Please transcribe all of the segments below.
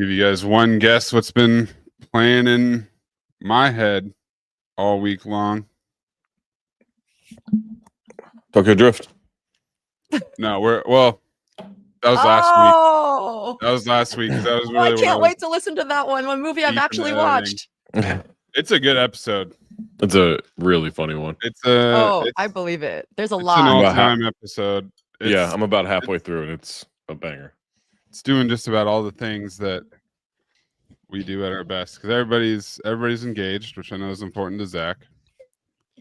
Give you guys one guess what's been playing in my head all week long. Tokyo Drift. No, that was last week. That was last week. That was really. I can't wait to listen to that one. One movie I've actually watched. It's a good episode. It's a really funny one. I believe it. There's a it's lot. An all-time episode. I'm about halfway through, and it's a banger. It's doing just about all the things that we do at our best because everybody's engaged, which I know is important to Zach.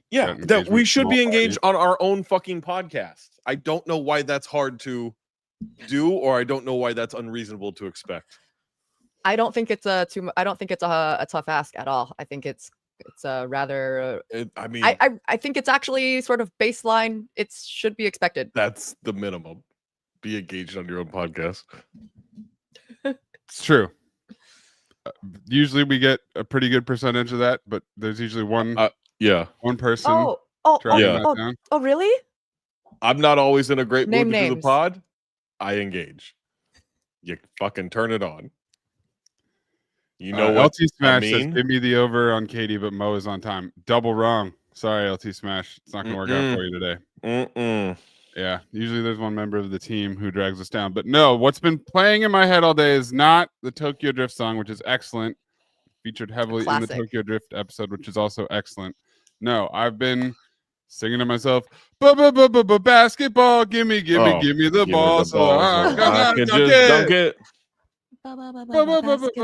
Yeah, that we should be engaged on our own fucking podcast. I don't know why that's hard to do, or I don't know why that's unreasonable to expect. I don't think it's a tough ask at all. I think it's a rather. I think it's actually sort of baseline. It should be expected. That's the minimum. Be engaged on your own podcast. It's true. Usually we get a pretty good percentage of that, but there's usually one person. Oh, really? I'm not always in a great mood to names. do the pod. I engage. You fucking turn it on. You know what? LT Smash says, give me the over on Katie, but Mo is on time. Double wrong. Sorry, LT Smash. It's not going to work out for you today. Yeah, usually there's one member of the team who drags us down. But no, what's been playing in my head all day is not the Tokyo Drift song, which is excellent. Featured heavily in the Tokyo Drift episode, which is also excellent. No, I've been singing to myself, basketball, give me the ball. So I can just dunk it.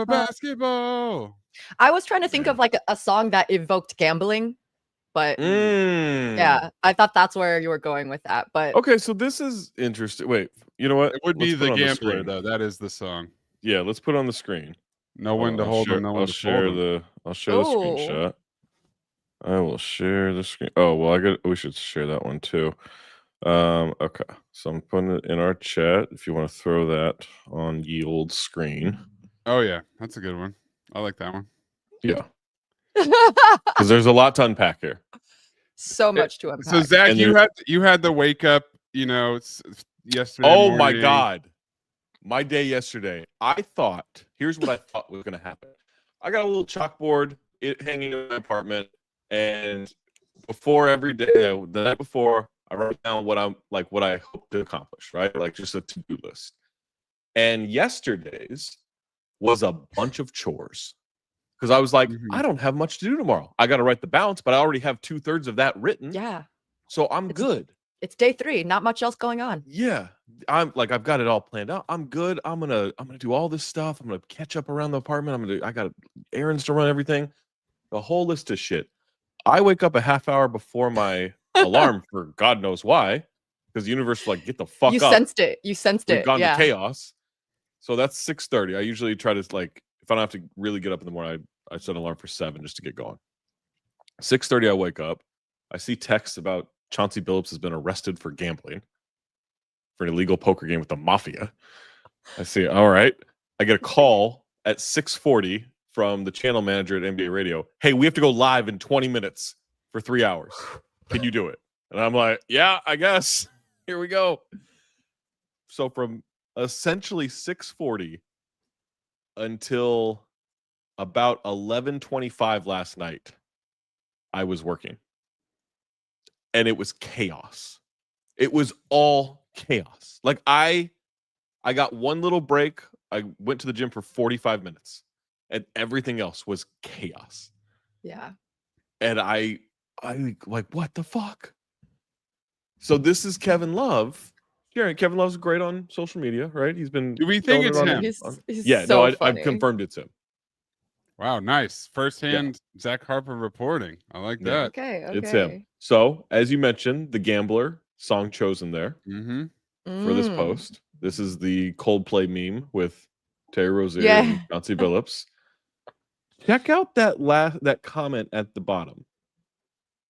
Basketball. I was trying to think of like a song that evoked gambling, but yeah, I thought that's where you were going with that. But okay, so this is interesting. Wait, you know what? It would be the Gambler, though. That is the song. Yeah, let's put it on the screen. No one to hold them. No one to share the. I'll share the screenshot. I will share the screen. Oh well, we should share that one too. Okay, so I'm putting it in our chat. If you want to throw that on the old screen. Oh yeah, that's a good one. I like that one. Yeah, because there's a lot to unpack here. So much to unpack. So Zach, you had the wake up. You know, yesterday. Oh morning. My god, my day yesterday. I thought. Here's what I thought was going to happen. I got a little chalkboard hanging in my apartment, and before every day, the night before, I write down what I hope to accomplish, right? Like just a to-do list. And yesterday's was a bunch of chores because I was like, I don't have much to do tomorrow. I got to write the balance, but I already have 2/3 of that written. Yeah. So I'm good. It's day 3, not much else going on. Yeah. I've got it all planned out. I'm good. I'm gonna do all this stuff. I'm gonna catch up around the apartment. I got errands to run, everything. The whole list of shit. I wake up a half hour before my alarm for God knows why, because the universe was like, get the fuck up. You sensed it. We've gone to chaos. So that's 6:30. I usually try to if I don't have to really get up in the morning, I set an alarm for 7 just to get going. 6:30, I wake up. I see texts about Chauncey Billups has been arrested for gambling for an illegal poker game with the mafia. I see. All right. I get a call at 6:40 from the channel manager at NBA Radio. Hey, we have to go live in 20 minutes for 3 hours. Can you do it? And I'm like, yeah, I guess. Here we go. So from essentially 6:40 until about 11:25 last night, I was working. And it was chaos. It was all chaos. Like I got one little break. I went to the gym for 45 minutes. And everything else was chaos. Yeah. And I like, what the fuck? So this is Kevin Love. Yeah, Kevin Love's great on social media, right? He's been. Do we think it's him? He's so funny. I've confirmed it's him. Wow, nice. First-hand Zach Harper reporting. I like that. Okay. It's him. So, as you mentioned, the Gambler song chosen there for this post. This is the Coldplay meme with Terry Rozier and Chauncey Billups. Check out that comment at the bottom.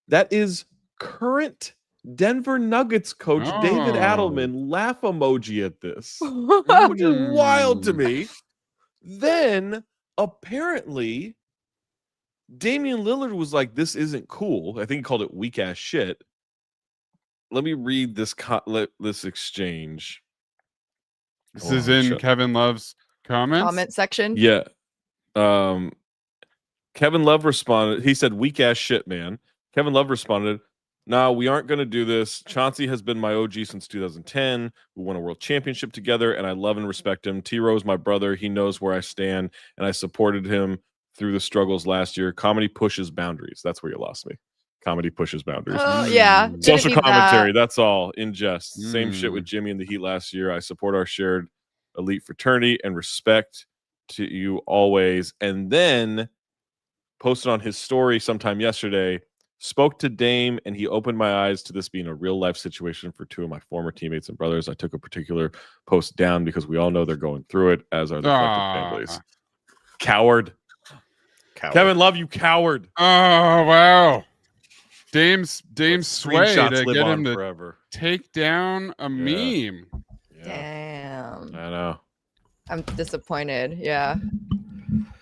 That is current Denver Nuggets coach David Adelman laugh emoji at this, which is wild to me. Then apparently Damian Lillard was like, this isn't cool. I think he called it weak ass shit. Let me read this exchange. This is in Kevin Love's comment section. Yeah. Kevin Love responded. He said, "Weak ass shit, man." Kevin Love responded, "No, we aren't going to do this. Chauncey has been my OG since 2010. We won a world championship together, and I love and respect him. T-Ro's my brother. He knows where I stand, and I supported him through the struggles last year. Comedy pushes boundaries." That's where you lost me. Comedy pushes boundaries. Oh, yeah. Social commentary. That's all in jest. Same shit with Jimmy and the Heat last year. I support our shared elite fraternity and respect to you always. And then posted on his story sometime yesterday, spoke to Dame, and he opened my eyes to this being a real life situation for two of my former teammates and brothers. I took a particular post down because we all know they're going through it, as are the affected families. Coward. Kevin Love, you coward. Oh, wow. Dame's sway to get him to forever. Take down a meme. Damn. I know. I'm disappointed. Yeah.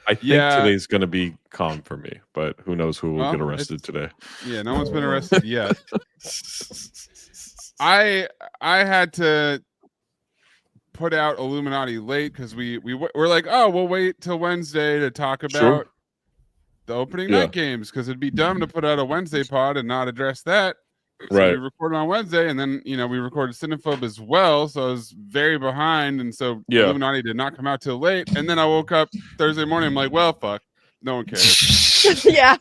I think today's going to be calm for me, but who knows who will get arrested today. Yeah, no one's been arrested yet. I had to put out Illuminati late because we're like, oh, we'll wait till Wednesday to talk about the opening night games, because it'd be dumb to put out a Wednesday pod and not address that. So we recorded on Wednesday, and then we recorded Cinephobe as well, so I was very behind, and so Illuminati did not come out till late. And then I woke up Thursday morning, I'm like, well, fuck, no one cares. Yeah.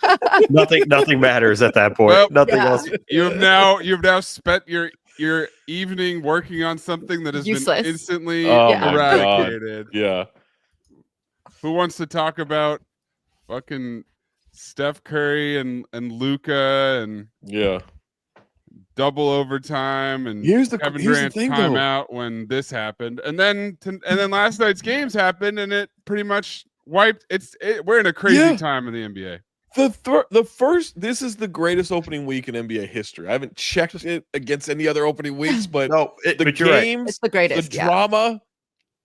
nothing matters at that point. Well, nothing else. You've now spent your evening working on something that has useless. Been instantly eradicated. Yeah. Who wants to talk about fucking Steph Curry and Luka and double overtime and Kevin Durant's timeout when this happened, and then last night's games happened, and it pretty much wiped. We're in a crazy time in the NBA. This is the greatest opening week in NBA history. I haven't checked it against any other opening weeks, but the games, it's the greatest. The drama,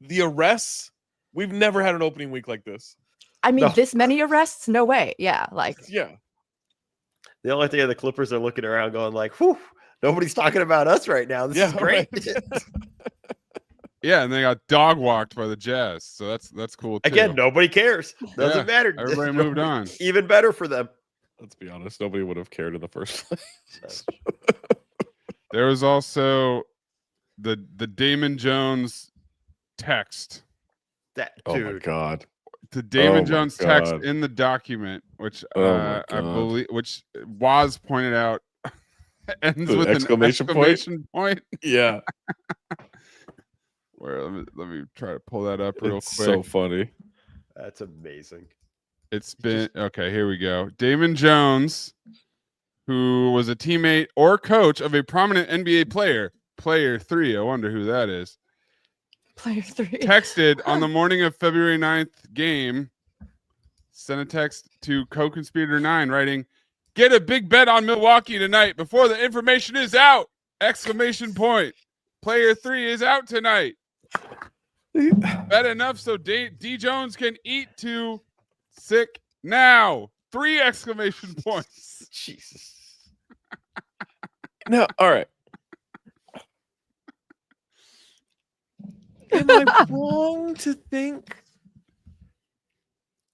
the arrests. We've never had an opening week like this. I mean, this many arrests? No way. Yeah, The only thing the Clippers are looking around going like, whew, nobody's talking about us right now. This is great. Right. Yeah, and they got dog walked by the Jazz, so that's cool too. Again, nobody cares. Doesn't matter. Everybody moved on. Even better for them. Let's be honest, nobody would have cared in the first place. There was also the Damon Jones text. Oh my god. The Damon Jones text in the document, which I believe, which Waz pointed out, ends with an exclamation point. Yeah. Where let me try to pull that up real quick. So funny. That's amazing. It's been okay. Here we go. Damon Jones, who was a teammate or coach of a prominent NBA player, Player 3. I wonder who that is. Player 3 texted on the morning of February 9th game, sent a text to co-conspirator 9 writing, "Get a big bet on Milwaukee tonight before the information is out!" Exclamation point. Player 3 is out tonight. Bet enough so D Jones can eat to sick now. 3 exclamation points. Jesus. No, all right. Am I wrong to think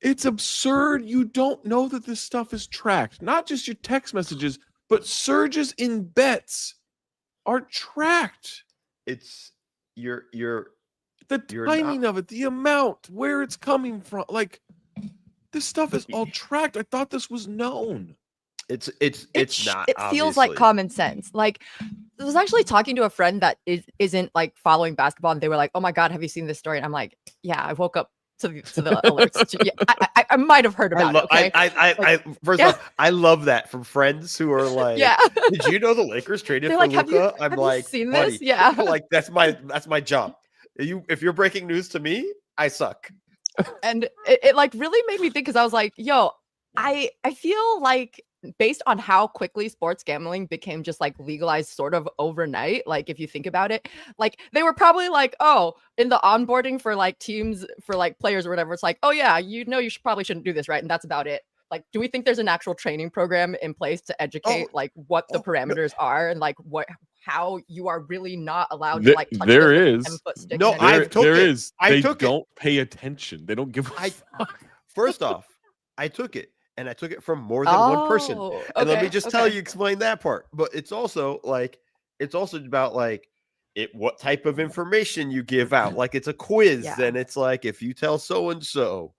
it's absurd you don't know that this stuff is tracked? Not just your text messages, but surges in bets are tracked. It's the timing of it, the amount, where it's coming from. Like, this stuff is all tracked. I thought this was known. It's not. It feels like common sense. Like, I was actually talking to a friend that isn't like following basketball, and they were like, "Oh my god, have you seen this story?" And I'm like, "Yeah, I woke up to the alerts. Yeah, I might have heard about it." Okay? First of all, I love that from friends who are like, "Did you know the Lakers traded for Luka?" I'm like, "Seen this?" Yeah, like that's my job. If you're breaking news to me, I suck. And it like really made me think, because I was like, "Yo, I feel like." Based on how quickly sports gambling became just like legalized sort of overnight, like if you think about it, like they were probably like, oh, in the onboarding for like teams, for like players or whatever, it's like, oh yeah, you probably shouldn't do this, right? And that's about it. like, do we think there's an actual training program in place to educate like what the parameters are and like how you are really not allowed to like touch there this is with a 10-foot stick? No, I've took there it. is. I they took don't it. pay attention. They don't give a fuck. First off, I took it, and I took it from more than one person. And let me just explain that part. But it's also about like what type of information you give out. Like it's a quiz, and it's like if you tell so and so,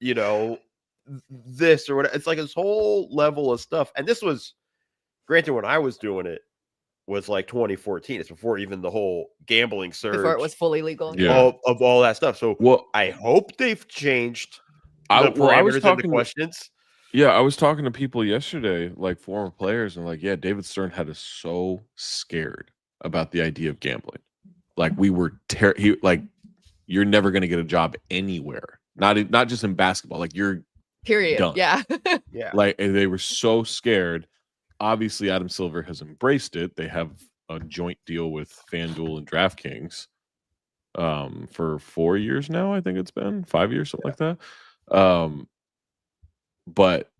you know, this or whatever. It's like this whole level of stuff. And this was, granted, when I was doing it was like 2014. It's before even the whole gambling surge. Before it was fully legal. Of all that stuff. So I hope they've changed the parameters and the questions. I was talking to people yesterday, like former players, and like, David Stern had us so scared about the idea of gambling. Like we were like, you're never going to get a job anywhere. Not just in basketball. Like you're period. Done. Yeah. Like they were so scared. Obviously, Adam Silver has embraced it. They have a joint deal with FanDuel and DraftKings for 4 years now. I think it's been 5 years, something like that. But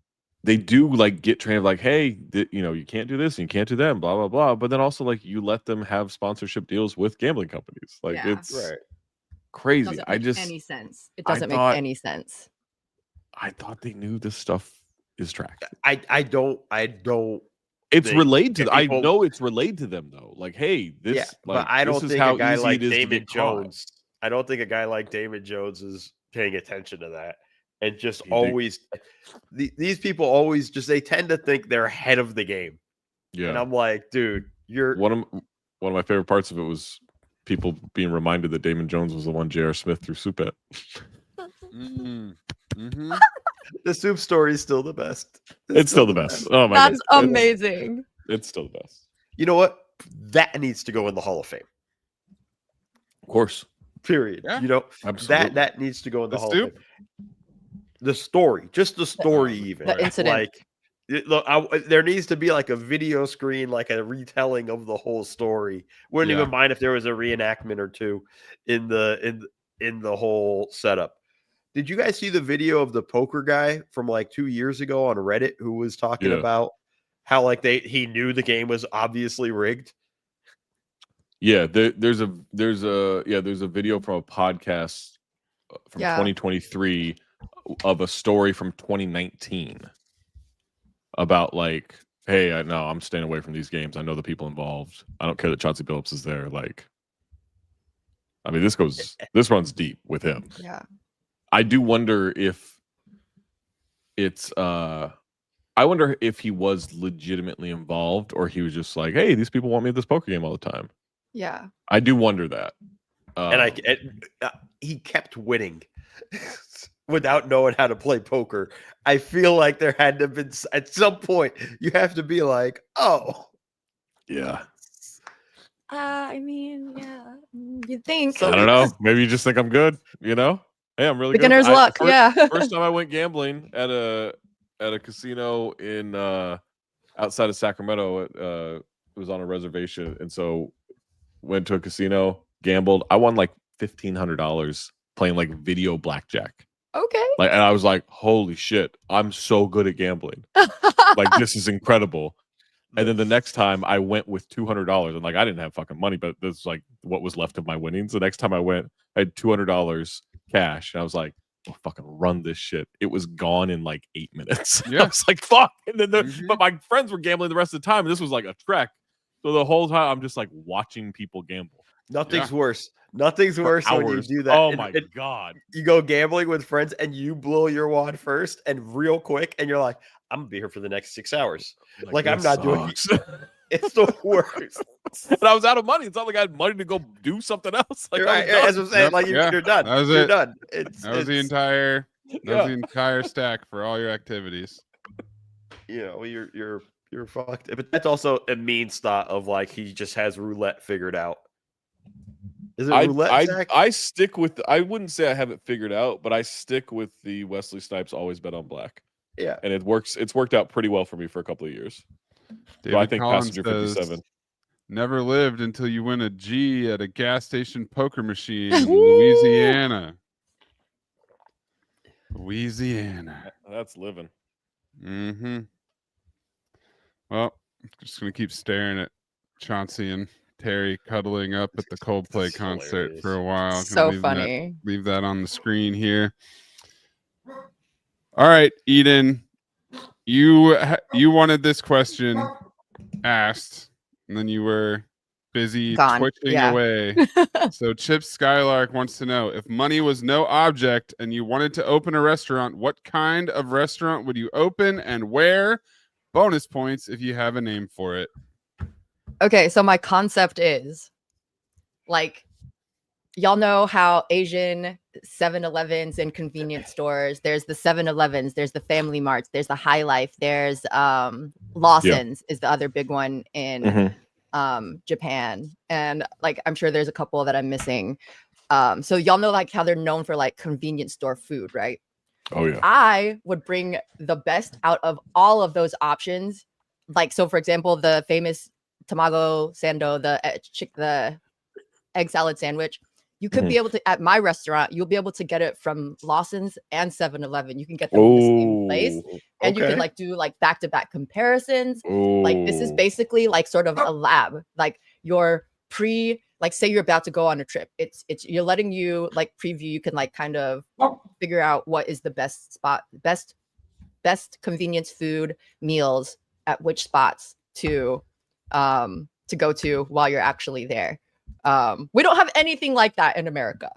they do like get trained like, hey, you can't do this and you can't do that, and blah blah blah. But then also like you let them have sponsorship deals with gambling companies. Like it's crazy. It doesn't make any sense. It doesn't make any sense. I thought they knew this stuff is tracked. I don't. It's related to. I know it's related to them though. Like, hey, this. Yeah, like, but I don't think a guy like Damon Jones. I don't think a guy like Damon Jones is paying attention to that, and just always. These people always they tend to think they're ahead of the game. Yeah, and I'm like, dude, you're one of my favorite parts of it was people being reminded that Damon Jones was the one J.R. Smith threw soup at. Mm-hmm. The soup story is still the best. It's still the best. Oh my God. That's amazing. It's still the best. You know what? That needs to go in the Hall of Fame. Of course. Period. Yeah, you know, absolutely. That needs to go in the Hall of Fame. The story, just the story, even the incident. Like, look, there needs to be like a video screen, like a retelling of the whole story. Wouldn't even mind if there was a reenactment or two in the whole setup. Did you guys see the video of the poker guy from like 2 years ago on Reddit who was talking about how like he knew the game was obviously rigged? Yeah, there's a video from a podcast from 2023 of a story from 2019 about like, hey, I'm staying away from these games. I know the people involved. I don't care that Chauncey Billups is there. Like, I mean, this runs deep with him. Yeah. I do wonder if it's I wonder if he was legitimately involved or he was just like, hey, these people want me at this poker game all the time. Yeah. I do wonder that. And he kept winning without knowing how to play poker. I feel like there had to have been at some point you have to be like, oh. Yeah. I mean, yeah. You'd think. So I don't know. Maybe you just think I'm good, you know? Hey, I'm really beginner's good. luck. First time I went gambling at a casino in outside of Sacramento. It was on a reservation, and so went to a casino, gambled. I won like $1,500 playing like video blackjack. Okay. Like, and I was like, holy shit, I'm so good at gambling. Like, this is incredible. And then the next time I went with $200, and like I didn't have fucking money, but this is like what was left of my winnings. The next time I went, I had $200 cash, and I was like, "I'll fucking run this shit." It was gone in like 8 minutes. Yeah. I was like, "Fuck!" And then, but my friends were gambling the rest of the time, and this was like a trek. So the whole time, I'm just like watching people gamble. Nothing's worse. Nothing's worse when you do that. Oh my God! You go gambling with friends, and you blow your wad first and real quick, and you're like, "I'm gonna be here for the next 6 hours." Like I'm not doing. It's the worst. And I was out of money. It's not like I had money to go do something else. Like, right. As I'm saying, like you're done. That was you're it. Done. That was the entire stack for all your activities. You know, you're fucked. But that's also a mean thought of like he just has roulette figured out. Is it roulette? I stick with. I wouldn't say I have it figured out, but I stick with the Wesley Snipes always bet on black. Yeah, and it works. It's worked out pretty well for me for a couple of years. David so I think Collins Passenger 57. Never lived until you win a G at a gas station poker machine in Louisiana. That's living. Mm-hmm. Well, just gonna keep staring at Chauncey and Terry cuddling up at the Coldplay concert for a while. So funny. Leave that on the screen here. All right, Eden, you wanted this question asked, and then you were busy twitching away. So Chip Skylark wants to know, if money was no object and you wanted to open a restaurant, what kind of restaurant would you open and where? Bonus points if you have a name for it. Okay, so my concept is, like, y'all know how Asian 7-Elevens and convenience stores, there's the 7-Elevens, there's the Family Marts, there's the High Life, there's Lawson's is the other big one in Japan. And like, I'm sure there's a couple that I'm missing. So y'all know like how they're known for like convenience store food, right? Oh yeah. I would bring the best out of all of those options. Like, so for example, the famous tamago sando, the egg salad sandwich, you could be able to, at my restaurant, you'll be able to get it from Lawson's and 7-Eleven. You can get them in the same place, and you can like do like back-to-back comparisons. Like, this is basically like sort of a lab. Like, your like, say you're about to go on a trip, it's you're letting you like preview, you can like kind of figure out what is the best spot, best convenience food meals at which spots to go to while you're actually there. We don't have anything like that in America.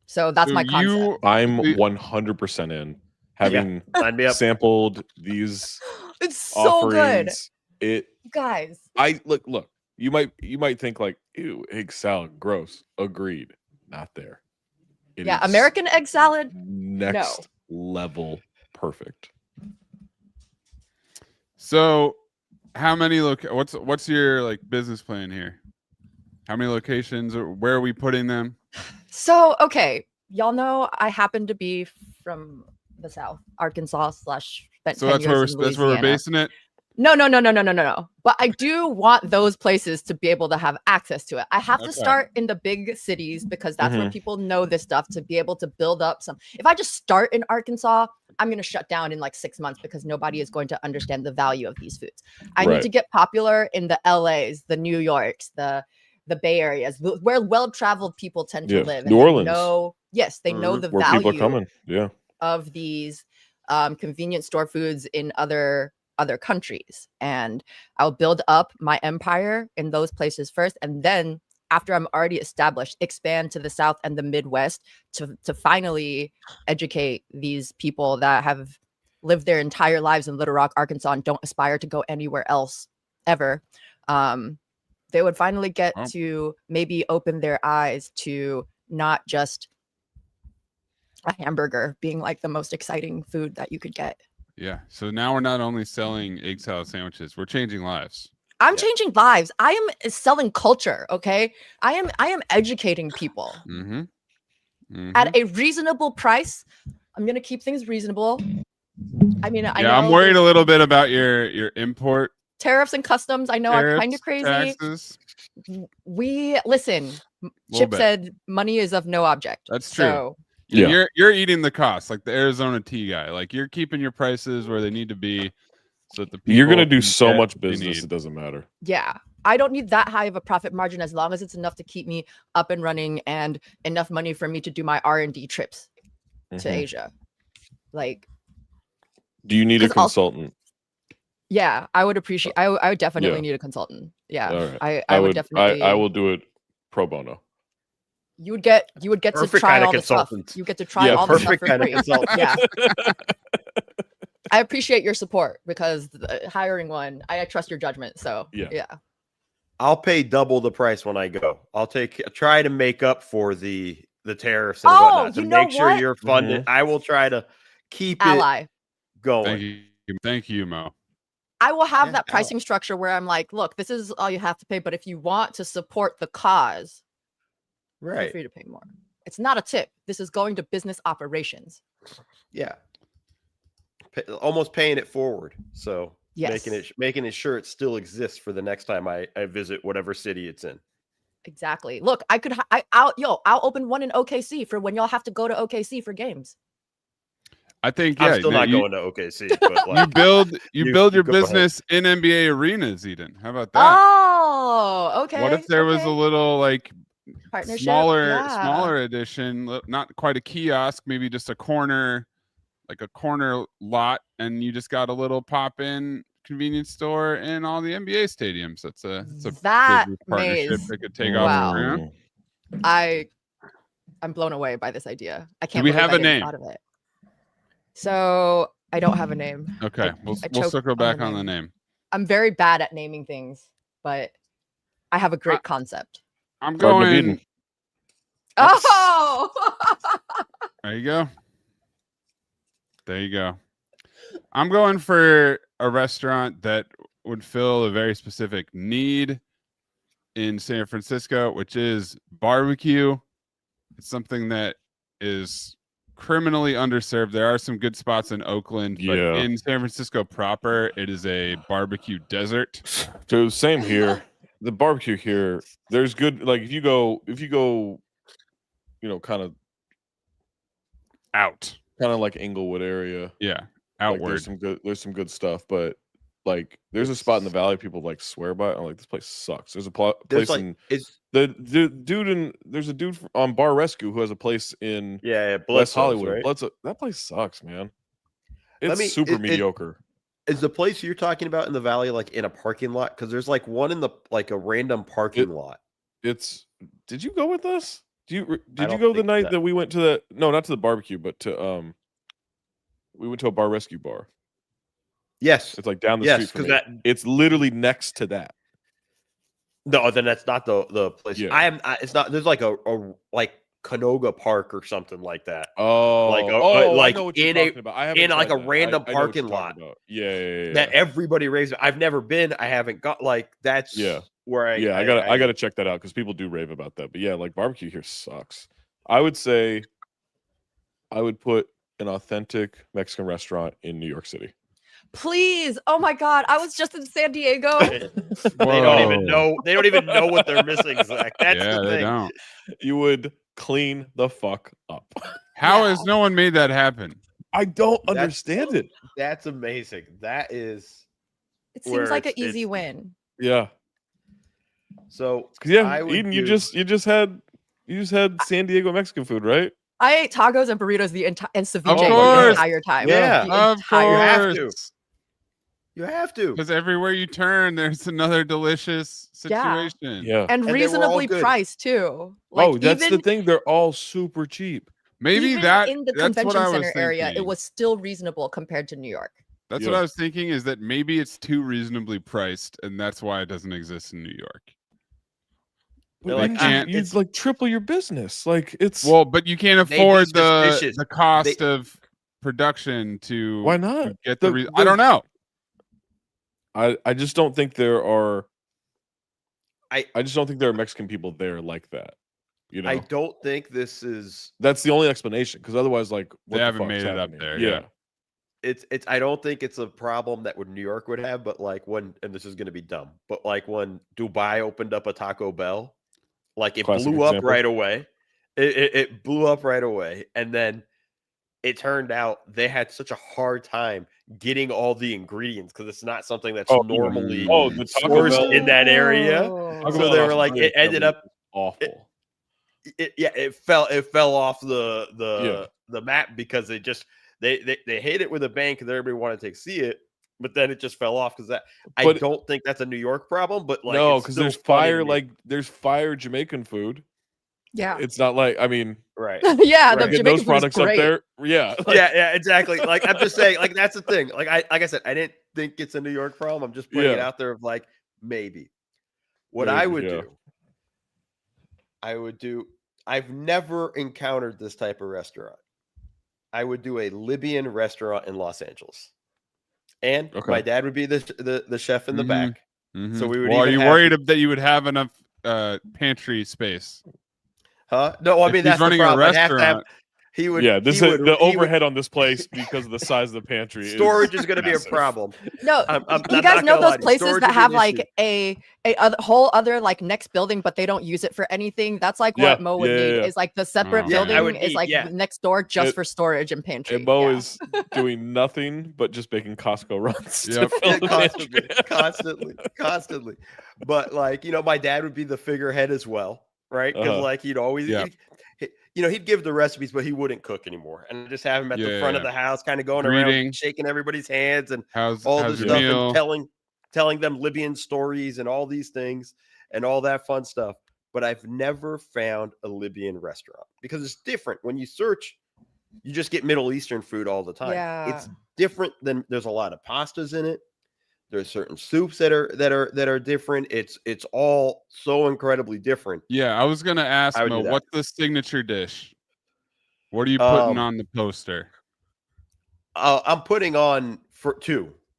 So that's my concept. I'm 100% in. Having sampled these it's so offerings, good. Guys. Look, you might think like, ew, egg salad, gross. Agreed. Not there. Yeah, American egg salad, next level perfect. So how many what's your like business plan here? How many locations, or where are we putting them? So, okay, y'all know I happen to be from the South, Arkansas / spent 10 years in Louisiana. That's where we're basing it? No. But I do want those places to be able to have access to it. I have to start in the big cities because that's where people know this stuff, to be able to build up some. If I just start in Arkansas, I'm going to shut down in like 6 months because nobody is going to understand the value of these foods. I need to get popular in the LAs, the New Yorks, the Bay Areas, where well-traveled people tend to live. New Orleans. They know the where value people are coming. of these convenience store foods in other countries. And I'll build up my empire in those places first, and then after I'm already established, expand to the South and the Midwest to finally educate these people that have lived their entire lives in Little Rock, Arkansas, and don't aspire to go anywhere else ever. They would finally get to maybe open their eyes to not just a hamburger being like the most exciting food that you could get. Yeah. So now we're not only selling egg salad sandwiches, we're changing lives. I'm changing lives. I am selling culture. Okay. I am educating people at a reasonable price. I'm going to keep things reasonable. I mean, I know I'm worried a little bit about your import tariffs and customs. I know are kind of crazy. Taxes. We listen. Chip said money is of no object. That's true. So, you're eating the cost, like the Arizona tea guy. Like, you're keeping your prices where they need to be, so that the people you're gonna do so much business, it doesn't matter. Yeah, I don't need that high of a profit margin as long as it's enough to keep me up and running and enough money for me to do my R&D trips to Asia. Like, do you need a consultant? Yeah, I would appreciate. I would definitely need a consultant. Yeah, right. I would definitely. I will do it pro bono. You would get to try all the stuff. You get to try all the stuff for free. Yeah. I appreciate your support because hiring one, I trust your judgment. So yeah. I'll pay double the price when I go. I'll try to make up for the tariffs and whatnot to make sure you're funded. I will try to keep it going. Thank you, Mo. I will have that pricing structure where I'm like, look, this is all you have to pay, but if you want to support the cause, feel free to pay more. It's not a tip. This is going to business operations. Yeah. Almost paying it forward. So making it sure it still exists for the next time I visit whatever city it's in. Exactly. Look, I'll open one in OKC for when y'all have to go to OKC for games. I think I'm still not going to OKC. But like, you build your go ahead. business in NBA arenas, Eden. How about that? Oh, okay. What if there was a little like partnership? smaller edition, not quite a kiosk, maybe just a corner, like a corner lot, and you just got a little pop-in convenience store in all the NBA stadiums. That's a business partnership that could take off. Wow. I'm blown away by this idea. I can't. Do we believe have I a didn't name? Thought of it. So I don't have a name. Okay, we'll circle back on the name. I'm very bad at naming things, but I have a great concept. I'm going. Oh, there you go. There you go. I'm going for a restaurant that would fill a very specific need in San Francisco, which is barbecue. It's something that is criminally underserved. There are some good spots in Oakland, but in San Francisco proper, it is a barbecue desert. So same here. The barbecue here, there's good. Like if you go, kind of out, kind of like Inglewood area. Yeah, outward. Like there's some good stuff, but like there's a spot in the valley people like swear by. I'm like, this place sucks. There's a place there's a dude on Bar Rescue who has a place in West Hollywood. Right? That place sucks, man. It's super mediocre. Is the place you're talking about in the valley like in a parking lot? Because there's like one in the like a random parking lot. Did you go with us? Did you go the night that we went to not to the barbecue, but to we went to a Bar Rescue bar. Yes, it's like down the street from it. It's literally next to that. No, then that's not the place. Yeah. It's not. There's like a like Canoga Park or something like that. Oh, like I know what you're talking about. I in like a random parking lot. Yeah. That everybody raves. I've never been. I haven't got like that's where I gotta check that out because people do rave about that. But yeah, like barbecue here sucks. I would say I would put an authentic Mexican restaurant in New York City. Please. Oh my God. I was just in San Diego. They don't even know. They don't even know what they're missing, Zach. That's the thing. They don't. You would clean the fuck up. How has no one made that happen? I don't understand it. That's amazing. That is. It seems like an easy win. Yeah. So Eden, you just had San Diego Mexican food, right? I ate tacos and burritos and ceviche the entire time. Yeah, of course. You have to. Because everywhere you turn, there's another delicious situation. Yeah. And reasonably priced too. Like, that's the thing. They're all super cheap. Maybe in the convention center area, it was still reasonable compared to New York. That's what I was thinking, is that maybe it's too reasonably priced, and that's why it doesn't exist in New York. You like triple your business. Like it's but you can't afford the cost of production to. Why not get the? I don't know. I just don't think there are. I just don't think there are Mexican people there like that. You know, I don't think this is. That's the only explanation, because otherwise, like, they haven't made it up there. Yeah. It's. I don't think it's a problem that New York would have, but like and this is going to be dumb, but like when Dubai opened up a Taco Bell, like it blew up right away. It blew up right away, and then it turned out they had such a hard time getting all the ingredients because it's not something that's normally sourced in that area. So they were like, it ended up awful. It fell off the map because they hit it with a bang because everybody wanted to see it, but then it just fell off because I don't think that's a New York problem. But like, no, because there's fire Jamaican food. Yeah, it's not like, I mean, right? Yeah, the Jamaican those products up there. Yeah, yeah, exactly. Like I'm just saying, like that's the thing. Like I said, I didn't think it's a New York problem. I'm just putting it out there of like maybe what I would do. I've never encountered this type of restaurant. I would do a Libyan restaurant in Los Angeles, and my dad would be the chef in the back. Mm-hmm. So we would. Well, are you worried that you would have enough pantry space? Huh? No, I mean that's the problem. He would. Yeah, the he overhead on this place because of the size of the pantry. Storage is going to be a problem. No, you guys know those places that have like a whole other like next building, but they don't use it for anything. That's like what Mo would need is like the separate building is like next door just for storage and pantry. And Mo is doing nothing but just making Costco runs. Constantly. But like, you know, my dad would be the figurehead as well, right? Because like he'd always, he'd give the recipes, but he wouldn't cook anymore. And just have him at the front of the house, kind of going around, shaking everybody's hands and all this stuff and telling them Libyan stories and all these things and all that fun stuff. But I've never found a Libyan restaurant because it's different. When you search, you just get Middle Eastern food all the time. Yeah. It's different than there's a lot of pastas in it. There's certain soups that are different. It's all so incredibly different. Yeah, I was gonna ask Mo, what's the signature dish? What are you putting on the poster? I'm putting on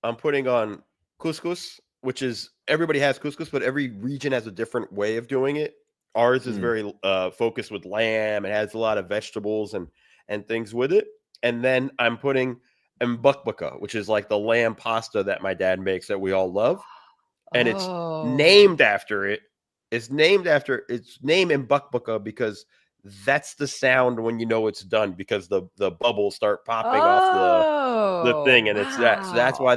I'm putting on couscous, which is everybody has couscous, but every region has a different way of doing it. Ours is very focused with lamb. It has a lot of vegetables and things with it. And then I'm putting mbukbaka, which is like the lamb pasta that my dad makes that we all love. And it's named after it. It's named mbukbaka because that's the sound when you know it's done, because the bubbles start popping off the thing, and it's that. So that's why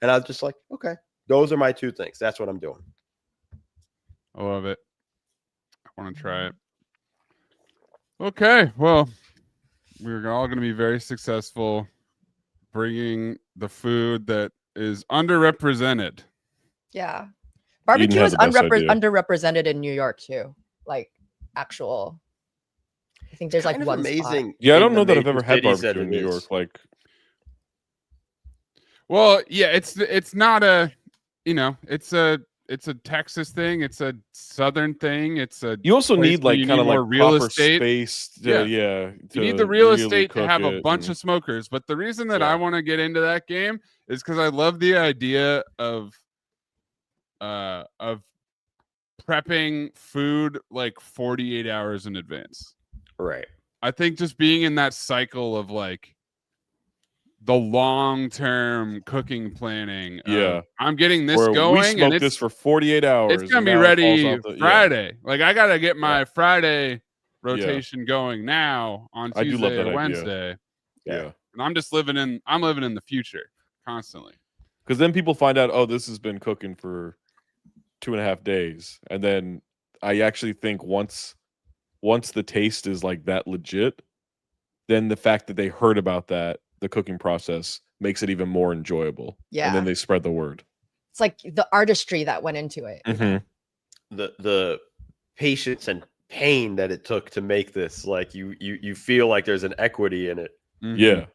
and I was just like, okay, those are my two things. That's what I'm doing. I love it. I want to try it. Okay, well, we're all going to be very successful bringing the food that is underrepresented. Yeah. Barbecue is underrepresented in New York too. Like actual. I think there's like one amazing. Yeah, I don't know that I've ever had barbecue in New York. Like, well, yeah, it's not a, you know, it's a Texas thing. It's a Southern thing. You also need like kind of like real estate space. You need the real estate to have a bunch of smokers. But the reason that I want to get into that game is because I love the idea of prepping food like 48 hours in advance. Right. I think just being in that cycle of like the long-term cooking planning. I'm getting this going. We smoked this for 48 hours. It's gonna be ready Friday. Like I gotta get my Friday rotation going now on Tuesday or Wednesday. Yeah. And I'm living in the future constantly. Because then people find out, oh, this has been cooking for 2.5 days, and then I actually think once the taste is like that legit, then the fact that they heard about the cooking process makes it even more enjoyable. Yeah. And then they spread the word. It's like the artistry that went into it. Mm-hmm. The patience and pain that it took to make this, like you feel like there's an equity in it. Mm-hmm. Yeah.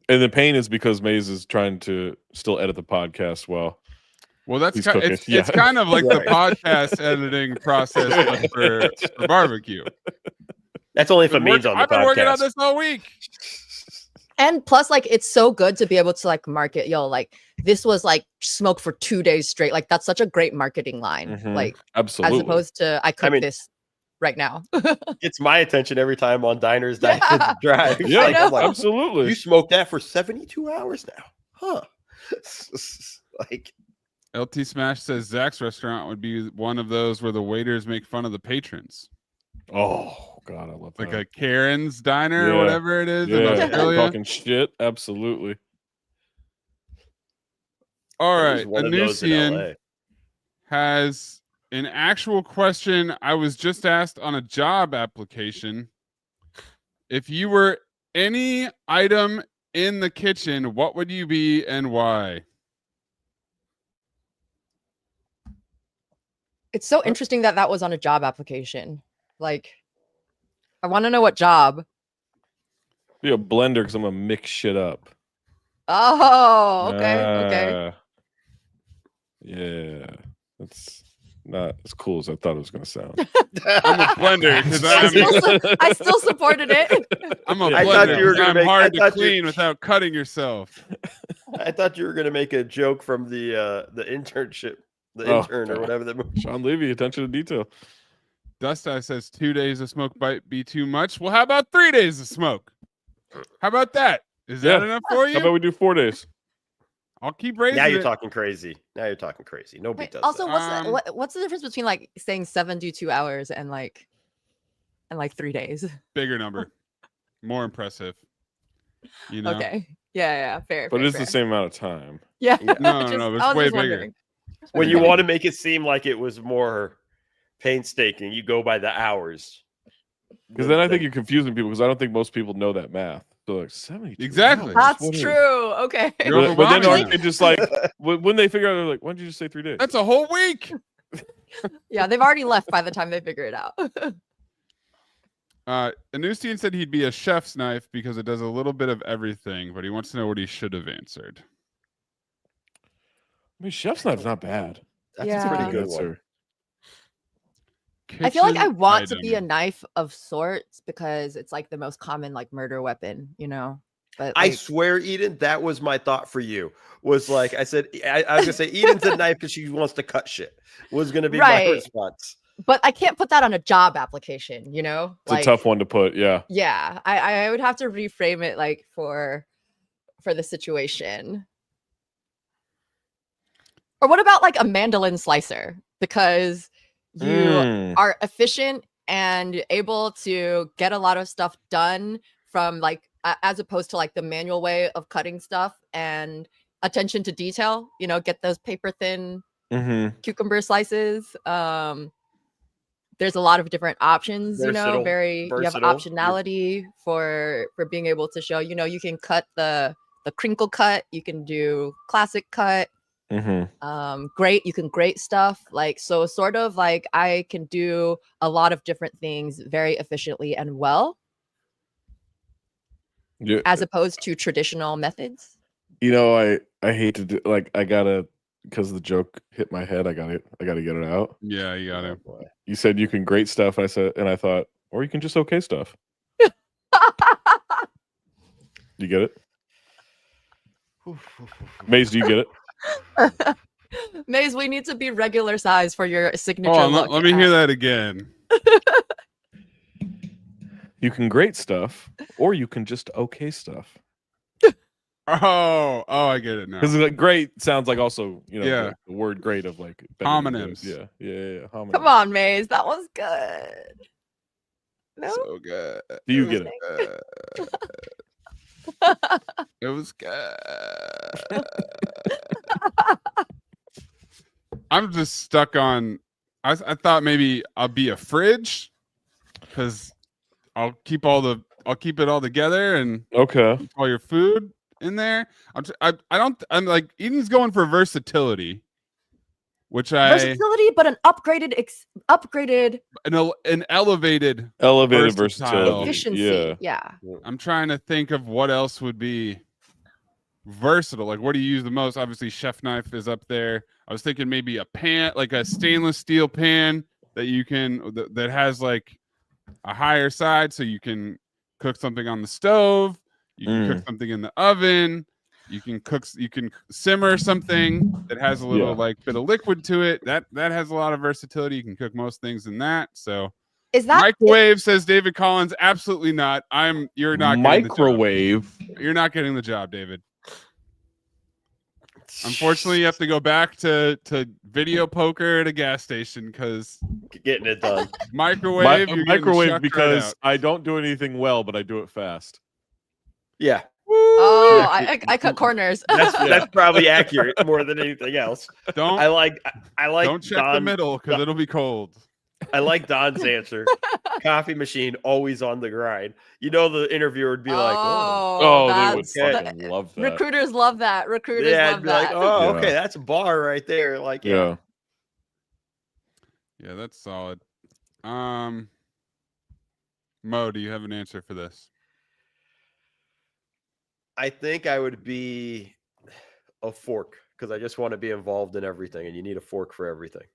And the pain is because Maze is trying to still edit the podcast well. Well, it's kind of like the podcast editing process but for barbecue. That's only if it means on the podcast. I've been working on this all week. And plus, like, it's so good to be able to like market, like this was like smoked for 2 days straight. Like that's such a great marketing line. Like, absolutely. As opposed to I cook this right now. It's my attention every time on Diners, Drive. Yeah, like, absolutely. You smoked that for 72 hours now, huh? Like. LT Smash says Zach's restaurant would be one of those where the waiters make fun of the patrons. Oh God, I love that. Like a Karen's diner or whatever it is in Yeah, Australia. Talking shit. Absolutely. All right, Anusian has an actual question I was just asked on a job application. If you were any item in the kitchen, what would you be and why? It's so interesting that was on a job application. Like, I want to know what job. Be a blender because I'm gonna mix shit up. Oh, okay. Yeah, that's not as cool as I thought it was gonna sound. I'm a blender because I still supported it. I'm a blender. I'm hard to clean without cutting yourself. I thought you were gonna make a joke from the internship. The intern or whatever that movie. Sean Levy, attention to detail. Dust Eye says 2 days of smoke might be too much. Well, how about 3 days of smoke? How about that? Is that enough for you? How about we do 4 days? I'll keep raising Now you're it. talking crazy. Nobody does Also, that. what's the difference between like saying 72 hours and like 3 days? Bigger number. More impressive. You know? Okay. Yeah, fair. But fair, it's fair. the same amount of time. Yeah. No, Just- no, I it's was way just bigger. wondering. When you Okay. want to make it seem like it was more painstaking, you go by the hours. Because then I think you're confusing people because I don't think most people know that math. So like 72 Exactly. hours, That's what is- true. Okay. You're But then overwhelming aren't them. they just like when they figure out they're like, why don't you just say 3 days? That's a whole week. Yeah, they've already left by the time they figure it out. Anustian said he'd be a chef's knife because it does a little bit of everything, but he wants to know what he should have answered. I mean, chef's knife's not bad. That's Yeah. a pretty good That's one. her. I feel like I Kitchen want to be a item. knife of sorts because it's like the most common like murder weapon, you know. But I like, swear, Eden, that was my thought for you. Was like I said, I was gonna say Eden's a knife because she wants to cut shit. Was gonna be my Right. response. but I can't put that on a job application, you know. It's a tough one to put. Yeah. Yeah, I would have to reframe it like for the situation. Or what about like a mandolin slicer? Because you are efficient and able to get a lot of stuff done from like as opposed to like the manual way of cutting stuff and attention to detail, you know, get those paper thin cucumber slices. There's a lot of different options, you know, you have optionality for being able to show, you know, you can cut the crinkle cut, you can do classic cut. Great, you can grate stuff, like, so sort of like I can do a lot of different things very efficiently and well, as opposed to traditional methods. You know, I hate to do, like, I gotta, because the joke hit my head, I gotta get it out. Yeah, you got it. You said you can grate stuff, and I thought, or you can just okay stuff. You get it? Maze, do you get it? Maze, we need to be regular size for your signature Oh, look. let me hear that again. You can grate stuff, or you can just okay stuff. Oh, I get it now. Because like great sounds like also, you know, Yeah. the word great of like Homonyms. Yeah. Homonyms. Come on, Maze, that was good. No, So good. Do you get it? It was good. I'm just stuck on. I thought maybe I'll be a fridge because I'll keep it all together and okay. keep all your food in there. I'm like Eden's going for versatility, which versatility, but an upgraded an elevated versatility. efficiency. Yeah. I'm trying to think of what else would be versatile. Like, what do you use the most? Obviously, chef knife is up there. I was thinking maybe a pan, like a stainless steel pan that you can that has like a higher side, so you can cook something on the stove. You can cook something in the oven. You can simmer something that has a little like bit of liquid to it. That has a lot of versatility. You can cook most things in that. So is that microwave? Says David Collins. Absolutely not. You're not microwave. You're not getting the job, David. Unfortunately, you have to go back to video poker at a gas station because getting it done. Microwave, microwave because I don't do anything well, but I do it fast. Yeah. Oh, I cut corners. That's probably accurate more than anything else. I like. Don't check the middle because it'll be cold. I like Don's answer. Coffee machine always on the grind. You know, the interviewer would be like, "Oh, they would fucking love that." Recruiters love that. Recruiters love that. Like, "Oh, okay, that's a bar right there." Like, yeah, that's solid. Mo, do you have an answer for this? I think I would be a fork because I just want to be involved in everything, and you need a fork for everything.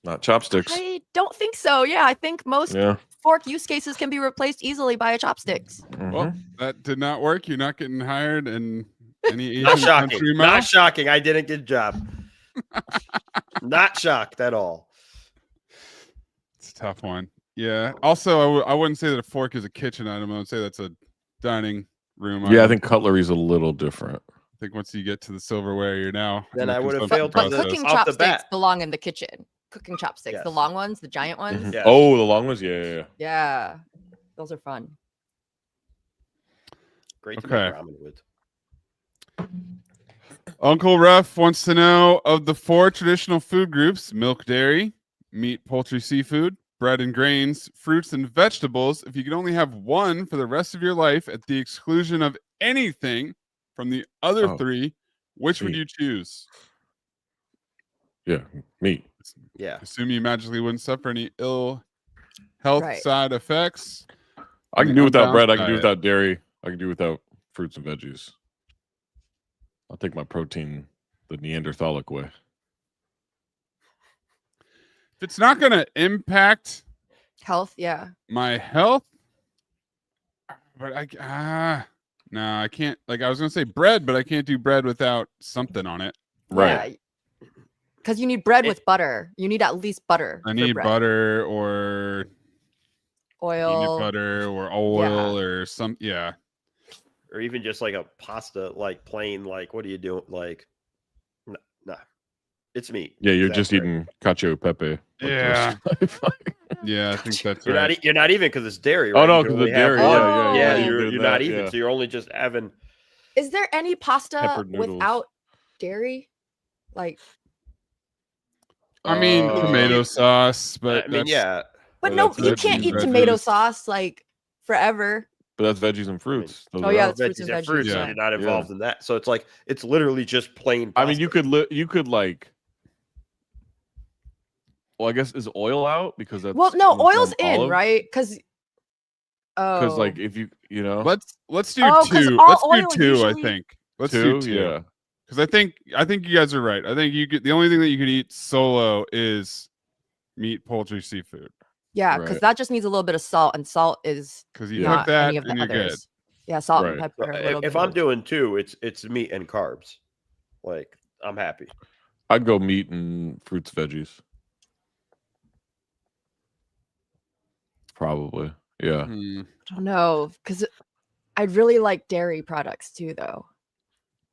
Not chopsticks. I don't think so. Yeah, I think most fork use cases can be replaced easily by a chopsticks. Well, that did not work. You're not getting hired in any Asian Not shocking. country, Mo. Not shocking. I didn't get a job. Not shocked at all. It's a tough one. Yeah. Also, I wouldn't say that a fork is a kitchen item. I would say that's a dining room. Yeah, I think cutlery is a little different. I think once you get to the silverware, you're now. Then I would have But failed cooking off the chopsticks bat. belong in the kitchen. Cooking chopsticks, Yes. the long ones, the giant ones. Mhm. Yes. Oh, the long ones? Yeah. Yeah, those are fun. Great to Okay. make ramen with. Uncle Ruff wants to know of the 4 traditional food groups: milk, dairy, meat, poultry, seafood, bread and grains, fruits and vegetables. If you could only have one for the rest of your life at the exclusion of anything from the other 3, which would you choose? Yeah, meat. Yeah. Assume you magically wouldn't suffer any ill health side effects. I can do without bread. I can do without dairy. I can do without fruits and veggies. I'll take my protein the Neanderthalic way. If it's not going to impact health, my health, but no, I can't. Like I was going to say bread, but I can't do bread without something on it. Right. Because you need bread with butter. You need at least butter. I need butter or oil, peanut butter or oil or some. Yeah. Or even just like a pasta, like plain, like what are you doing? Like, nah, it's meat. Yeah, you're just eating cacio e pepe. Yeah. Yeah, I think that's right. You're not even because it's dairy. Right? Oh no, because the dairy. Yeah, you're not even. So you're only just having. Is there any pasta without dairy? Like, I mean, tomato sauce, but I mean, yeah. But no, you can't eat tomato sauce like forever. But that's veggies and fruits. Oh yeah, that's veggies and fruits. Yeah. You're not involved in that, so it's like it's literally just plain pasta. I mean, you could like. Well, I guess is oil out because that's oil's in, right? Because like if you let's do 2. Let's do 2. I think let's do 2. Yeah, because I think you guys are right. I think you could. The only thing that you could eat solo is meat, poultry, seafood. Yeah, because that just needs a little bit of salt, and salt is because you cook that any of the and you're others. good. Yeah, salt and pepper. If I'm doing 2, it's meat and carbs. Like I'm happy. I'd go meat and fruits, veggies. Probably, yeah. I don't know, because I'd really like dairy products too, though.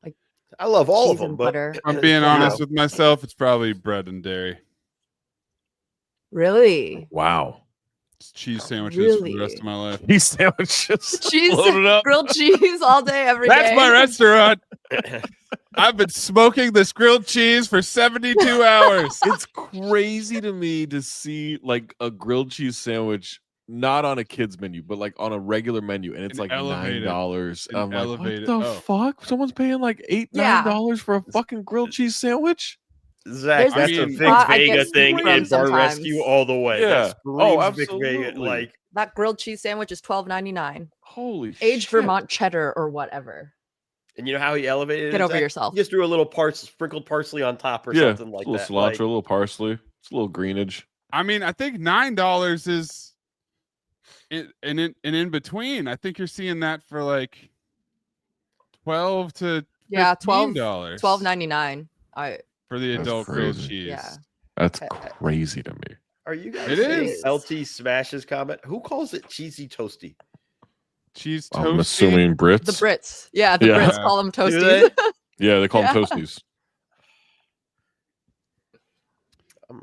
Like I love all of them, but if I'm being honest with myself, it's probably bread and dairy. Really? Wow. It's cheese sandwiches for the rest of my life. Cheese sandwiches. Cheese, grilled cheese all day, every day. That's my restaurant. I've been smoking this grilled cheese for 72 hours. It's crazy to me to see like a grilled cheese sandwich not on a kid's menu, but like on a regular menu, and it's like $9. I'm like, what the fuck? Someone's paying like $9 for a fucking grilled cheese sandwich? Zach, that's a Vic Vega thing in Bar Rescue all the way. Yeah. Absolutely. Vic Vega, like that grilled cheese sandwich is $12.99. Holy aged Vermont cheddar or whatever. And you know how he elevated it? Get over yourself. He just threw a little sprinkled parsley on top or something like that. A little cilantro, a little parsley. It's a little greenage. I mean, I think $9 is in between. I think you're seeing that for like $12 to $15. $12.99. For the adult grilled cheese. Yeah. That's crazy to me. Are you guys seeing LT Smash's comment? Who calls it cheesy toasty? Cheese toasty? I'm assuming Brits. The Brits. Yeah, the Brits call them toasties. Yeah, they call them toasties.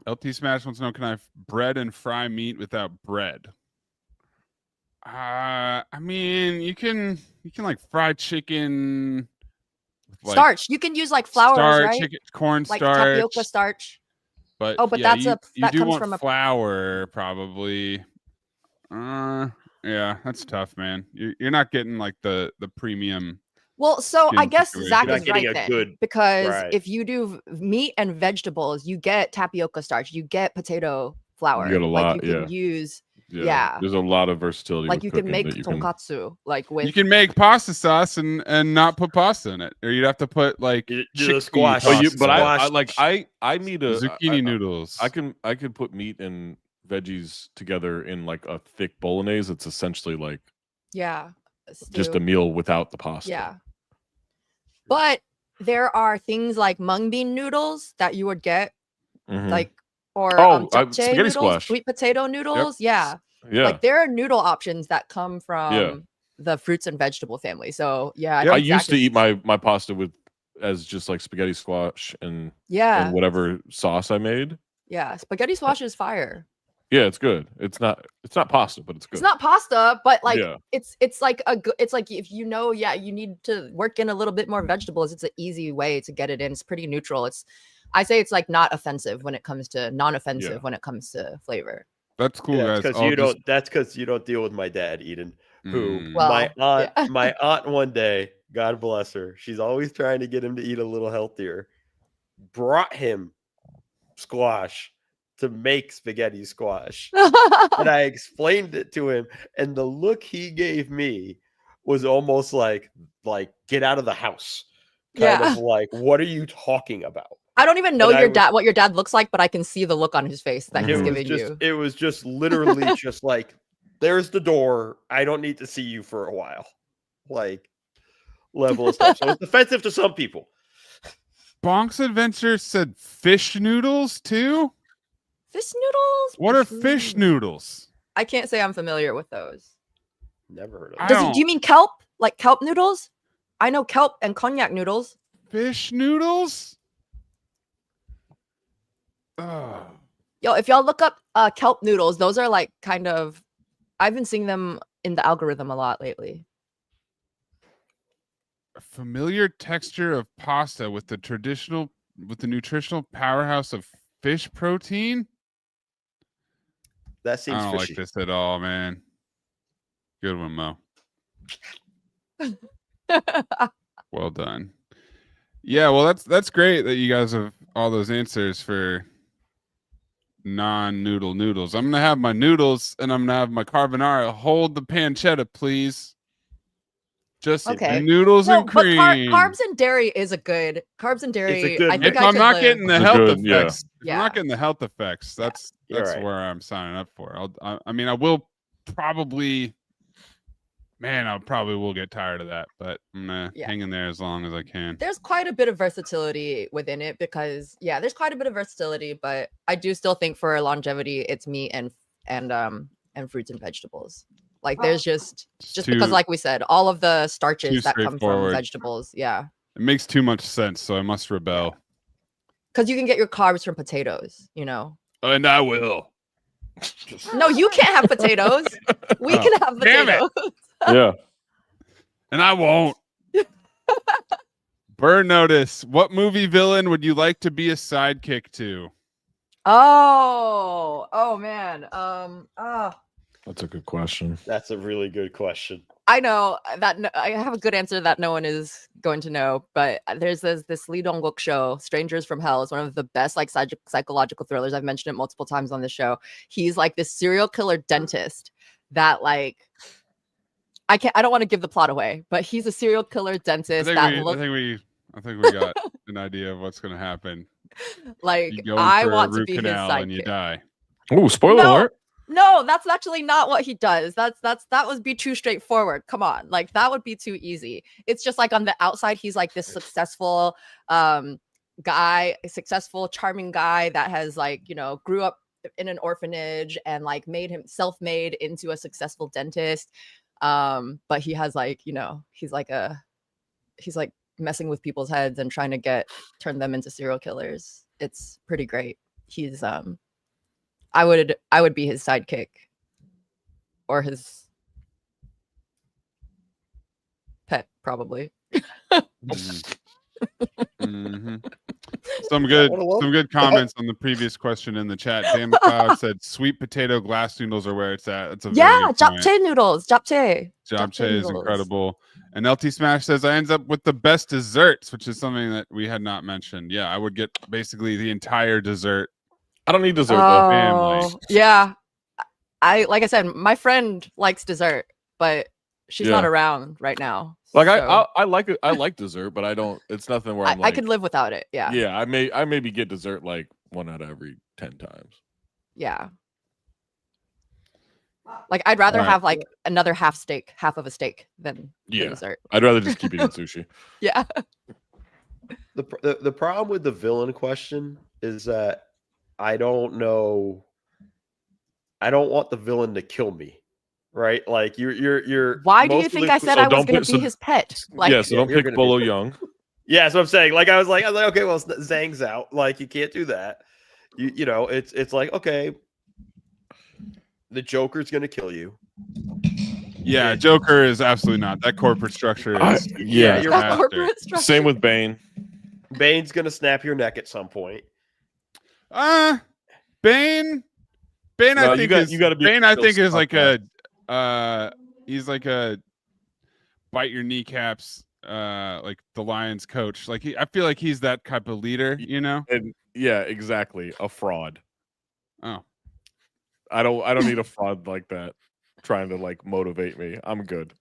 LT Smash wants to know, can I bread and fry meat without bread? I mean, you can like fry chicken. Starch. You can use like flour, right? Chicken, corn like starch, tapioca starch. But that comes want from flour probably. Yeah, that's tough, man. You're not getting like the premium. Well, so I guess Zach is right then, because if you do meat and vegetables, you get tapioca starch, you get potato flour. You get a lot. You can use. Yeah, there's a lot of versatility. Like you can make tonkatsu, like with. You can make pasta sauce and not put pasta in it, or you'd have to put like squash. But I need a zucchini noodles. I can put meat and veggies together in like a thick bolognese. It's essentially like just a meal without the pasta. Yeah, but there are things like mung bean noodles that you would get, like. Or spaghetti noodles, squash, sweet potato noodles. Yep. Yeah. Like there are noodle options that come from the fruits and vegetable family. So yeah, I used to eat my pasta as just like spaghetti squash and whatever sauce I made. Yeah, spaghetti squash is fire. Yeah, it's good. It's not pasta, but it's good. It's not pasta, but like it's like it's like if you need to work in a little bit more vegetables. It's an easy way to get it in. It's pretty neutral. I say it's like not offensive when it comes to non-offensive when it comes to flavor. That's cool, guys. That's because you don't deal with my dad, Eden. Who my aunt one day, God bless her, she's always trying to get him to eat a little healthier. Brought him squash to make spaghetti squash, and I explained it to him, and the look he gave me was almost like get out of the house, kind of like, what are you talking about? I don't even know what your dad looks like, but I can see the look on his face that he's giving you. It was just literally just like, there's the door. I don't need to see you for a while. Like, level of stuff. So it's offensive to some people. Bonk's Adventure said fish noodles too. Fish noodles? What are fish noodles? I can't say I'm familiar with those. Never heard of them. Do you mean kelp? Like kelp noodles? I know kelp and cognac noodles. Fish noodles? Yo, if y'all look up kelp noodles, those are like kind of, I've been seeing them in the algorithm a lot lately. A familiar texture of pasta with the nutritional powerhouse of fish protein. That seems I don't fishy. like this at all, man. Good one, Mo. Well done. Yeah, well, that's great that you guys have all those answers for non-noodle noodles. I'm gonna have my noodles and I'm gonna have my carbonara. Hold the pancetta, please. Just noodles and cream. But carbs and dairy is a good. Carbs and dairy. I think if I'm not getting the health effects, if I'm not getting the health effects, that's right. where I'm signing up for. I mean, I will probably. Man, I probably will get tired of that, but I'm gonna hang in there as long as I can. There's quite a bit of versatility within it because there's quite a bit of versatility, but I do still think for longevity, it's meat and fruits and vegetables. Like there's just because, like we said, all of the starches that come from vegetables. Yeah, it makes too much sense, so I must rebel. Because you can get your carbs from potatoes, And I will. No, you can't have potatoes. We can have potatoes. Yeah. And I won't. Bird notice. What movie villain would you like to be a sidekick to? Oh man. That's a good question. That's a really good question. I know that I have a good answer that no one is going to know, but there's this Lee Dong-wook show, Strangers from Hell. Is one of the best like psychological thrillers. I've mentioned it multiple times on the show. He's like this serial killer dentist that like I don't want to give the plot away, but he's a serial killer dentist. I think we got an idea of what's going to happen. Like I want to be his sidekick. And you die. Oh, spoiler alert. No, that's actually not what he does. That would be too straightforward. Come on. Like that would be too easy. It's just like on the outside, he's like this successful guy, a successful, charming guy that has like, grew up in an orphanage and like self-made into a successful dentist. But he has like, he's like messing with people's heads and trying to turn them into serial killers. It's pretty great. He's I would be his sidekick or his pet, probably. Mm-hmm. Some good comments on the previous question in the chat. Dan McLeod said sweet potato glass noodles are where it's at. It's a japchae noodles. Japchae is incredible. And LT Smash says I ends up with the best desserts, which is something that we had not mentioned. Yeah, I would get basically the entire dessert. I don't need dessert though. Family. Yeah. Like I said, my friend likes dessert, but she's not around right now. Like I like it. I like dessert, but I don't. It's nothing where I could live without it. Yeah. Yeah. I maybe get dessert like 1 out of every 10 times. Yeah. Like I'd rather have like another half of a steak than dessert. I'd rather just keep eating sushi. Yeah. The problem with the villain question is that I don't know. I don't want the villain to kill me, right? Like you're. Why do you think I said I was going to be his pet? Like, yeah, so don't pick Bolo Young. Yeah, so I'm saying, like, I was like, okay, well, Zhang's out. Like, you can't do that. You know, it's like, okay, the Joker's gonna kill you. Yeah, Joker is absolutely not. That corporate structure is you're that corporate structure. Same with Bane. Bane's gonna snap your neck at some point. Bane, No, I think you gotta be Bane. I think is like a he's like a bite your kneecaps, like the Lions coach. Like I feel like he's that type of leader, you know? And yeah, exactly. A fraud. Oh, I don't need a fraud like that trying to like motivate me. I'm good.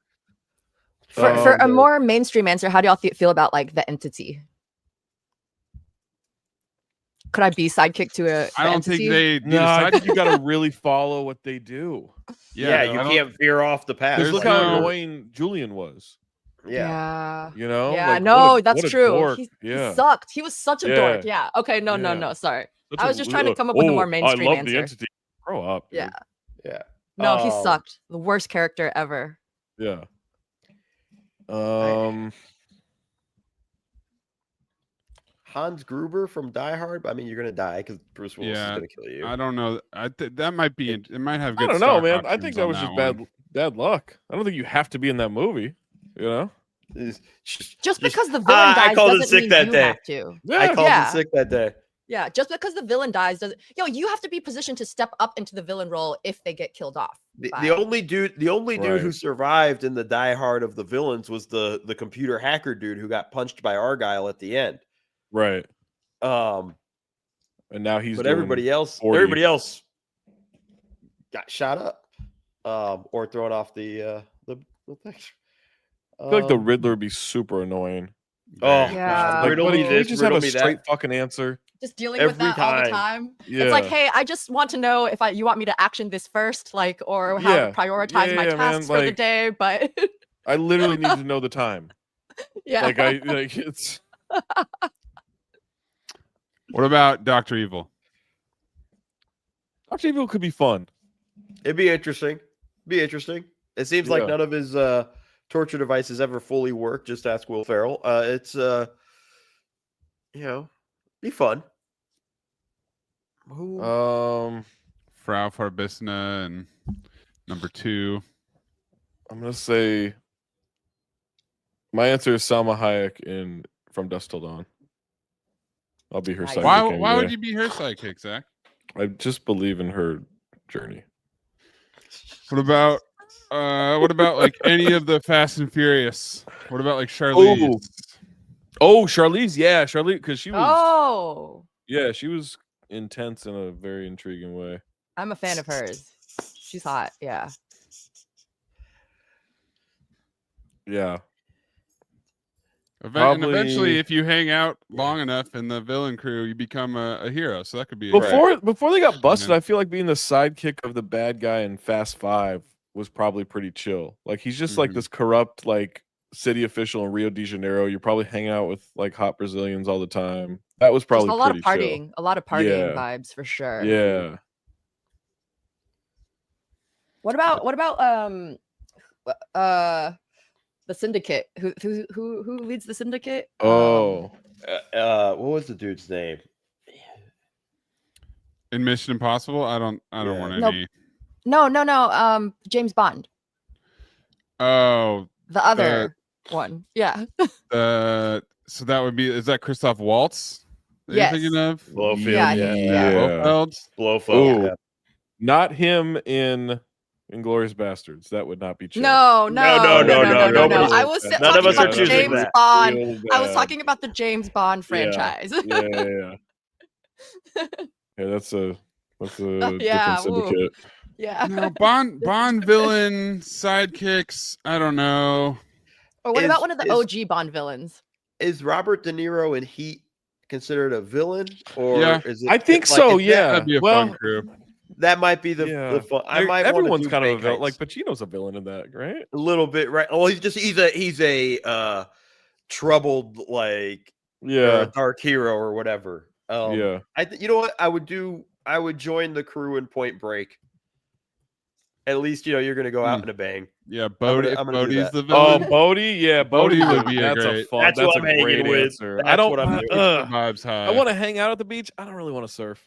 For a more mainstream answer, how do y'all feel about like the entity? Could I be sidekick to a? I don't entity? think they. No, I think you got to really follow what they do. Yeah, you can't veer off the path. Because look how annoying Julian was. Yeah. You know? Yeah, like, no, that's true. Dork. He sucked. He was such a dork. Yeah. Okay, no. Sorry. I was just trying to come up with a more mainstream I love answer. the entity. Grow up. Dude. Yeah. No, he sucked. The worst character ever. Yeah. Hans Gruber from Die Hard. I mean, you're gonna die because Bruce Willis is gonna kill you. I don't know. That might be. It might have good. I don't know, man. I options think that on was just one. bad luck. I don't think you have to be in that movie. You know. Just because the villain dies doesn't mean you have to. Yeah. I called in sick that day. Yeah, just because the villain dies doesn't. You have to be positioned to step up into the villain role if they get killed off. The only dude who survived in the Die Hard of the villains was the computer hacker dude who got punched by Argyle at the end. Right. And now he's. But everybody else got shot up, or thrown off the thing. I feel like the Riddler would be super annoying. Oh yeah, like, riddle me this, just riddle have a me straight that. fucking answer. Just dealing with that all the time. Yeah. It's like, hey, I just want to know if you want me to action this first, like, or how to prioritize my tasks for the day. But I literally need to know the time. Yeah, like it's. What about Dr. Evil? Dr. Evil could be fun. It'd be interesting. It seems like none of his torture devices ever fully work. Just ask Will Ferrell. It's be fun. Frau Farbissina and number 2. I'm gonna say my answer is Salma Hayek From Dusk Till Dawn. I'll be her sidekick. Why would you be her sidekick, Zach? I just believe in her journey. What about like any of the Fast and Furious? What about like Charlize? Oh, Charlize, yeah, Charlize, because she was. Oh. Yeah, she was intense in a very intriguing way. I'm a fan of hers. She's hot. Yeah. Yeah. Eventually, if you hang out long enough in the villain crew, you become a hero. So that could be before they got busted. I feel like being the sidekick of the bad guy in Fast 5 was probably pretty chill. Like he's just like this corrupt like city official in Rio de Janeiro. You're probably hanging out with like hot Brazilians all the time. That was probably just a lot of partying. Chill. A lot of partying vibes for sure. Yeah. What about the Syndicate? Who leads the Syndicate? Oh. What was the dude's name? In Mission Impossible? I don't want any. No. James Bond. Oh. The other one. Yeah. So that would be, is that Christoph Waltz? Yes. Thinking of? Blofeld. Yeah. Blofeld. Yeah. Not him in Inglourious Bastards. That would not be chill. No. I was none of us are choosing James that. Bond. I was talking about the James Bond franchise. Yeah, that's a different syndicate. Yeah. No, Bond villain sidekicks. I don't know. Or what about one of the OG Bond villains? Is Robert De Niro in Heat considered a villain, or is it? I think so. Yeah, that'd be a fun crew. That might be the fun. Everyone's kind of a villain. Like Pacino's a villain in that, right? A little bit, right? Oh, he's a troubled a dark hero or whatever. You know what I would do? I would join the crew in Point Break. At least you're going to go out in a bang. Yeah, Bodie. I'm gonna Bodie's do the that. villain. Bodie. Yeah, Bodie Bodie would be a great. That's a what I'm great hanging with. answer. That's I don't. what I'm doing. Keeps the vibes high. I want to hang out at the beach. I don't really want to surf.